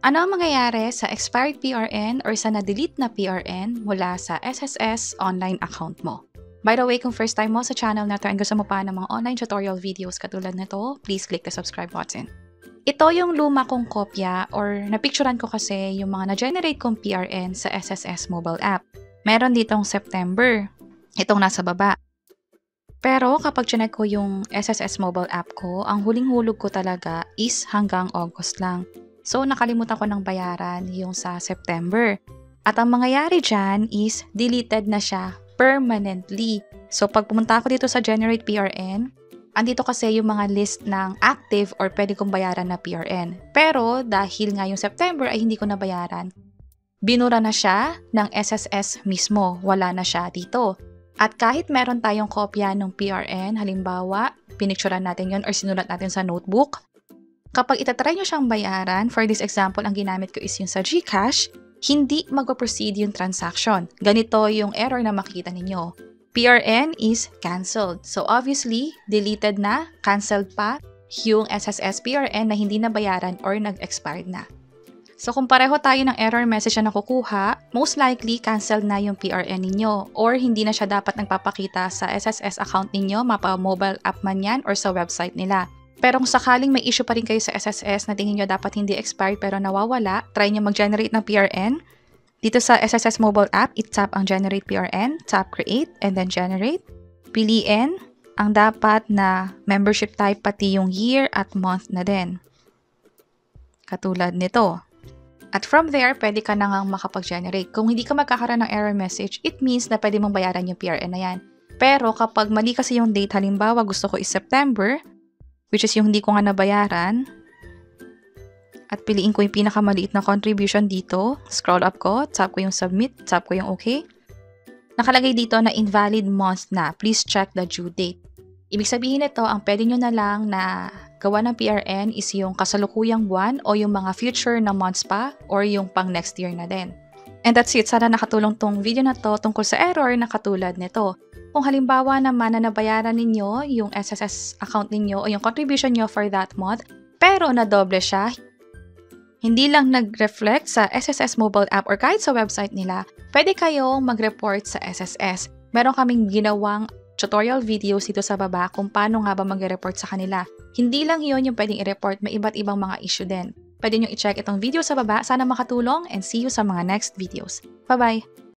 Ano ang mangyayari sa expired PRN or sa na-delete na PRN mula sa SSS online account mo? By the way, kung first time mo sa channel na to and gusto mo pa ng mga online tutorial videos katulad nito, please click the subscribe button. Ito yung luma kong kopya or napicturan ko kasi yung mga na-generate kong PRN sa SSS mobile app. Meron ditong September. Itong nasa baba. Pero kapag chinek ko yung SSS mobile app ko, ang huling-hulog ko talaga is hanggang August lang. So, nakalimutan ko ng bayaran yung sa September. At ang mangyayari dyan is deleted na siya permanently. So, pag pumunta ako dito sa Generate PRN, andito kasi yung mga list ng active or pwede kong bayaran na PRN. Pero, dahil nga yung September ay hindi ko nabayaran, binura na siya ng SSS mismo. Wala na siya dito. At kahit meron tayong kopya ng PRN, halimbawa, pinicturean natin yon or sinulat natin sa notebook, kapag itatry nyo siyang bayaran, for this example, ang ginamit ko is yung sa GCash, hindi mag-proceed yung transaction. Ganito yung error na makikita ninyo. PRN is cancelled. So obviously, deleted na, cancelled pa yung SSS PRN na hindi nabayaran or nag-expired na. So kung pareho tayo ng error message na nakukuha, most likely cancelled na yung PRN ninyo or hindi na siya dapat nagpapakita sa SSS account ninyo, mapa-mobile app man yan or sa website nila. Pero kung sakaling may issue pa rin kayo sa SSS na tingin nyo dapat hindi expired pero nawawala, try nyo mag-generate ng PRN. Dito sa SSS mobile app, i-tap ang Generate PRN, tap Create, and then Generate. Piliin ang dapat na membership type pati yung year at month na din. Katulad nito. At from there, pwede ka na nga makapag-generate. Kung hindi ka magkakaroon ng error message, it means na pwede mong bayaran yung PRN na yan. Pero kapag mali kasi yung date, halimbawa gusto ko is September, which is yung hindi ko nga nabayaran, at piliin ko yung pinakamaliit na contribution dito, scroll up ko, tap ko yung submit, tap ko yung okay. Nakalagay dito na invalid month na, please check the due date. Ibig sabihin nito, ang pwede nyo na lang na gawa ng PRN is yung kasalukuyang buwan o yung mga future na months pa or yung pang next year na din. And that's it. Sana nakatulong tong video na to tungkol sa error na katulad nito. Kung halimbawa naman na nabayaran ninyo yung SSS account ninyo o yung contribution nyo for that month, pero nadoble siya, hindi lang nag-reflect sa SSS mobile app or kahit sa website nila, pwede kayong mag-report sa SSS. Meron kaming ginawang tutorial videos dito sa baba kung paano nga ba mag-report sa kanila. Hindi lang yun yung pwedeng i-report, may iba't ibang mga issue din. Pwede nyo i-check itong video sa baba. Sana makatulong and see you sa mga next videos. Bye-bye!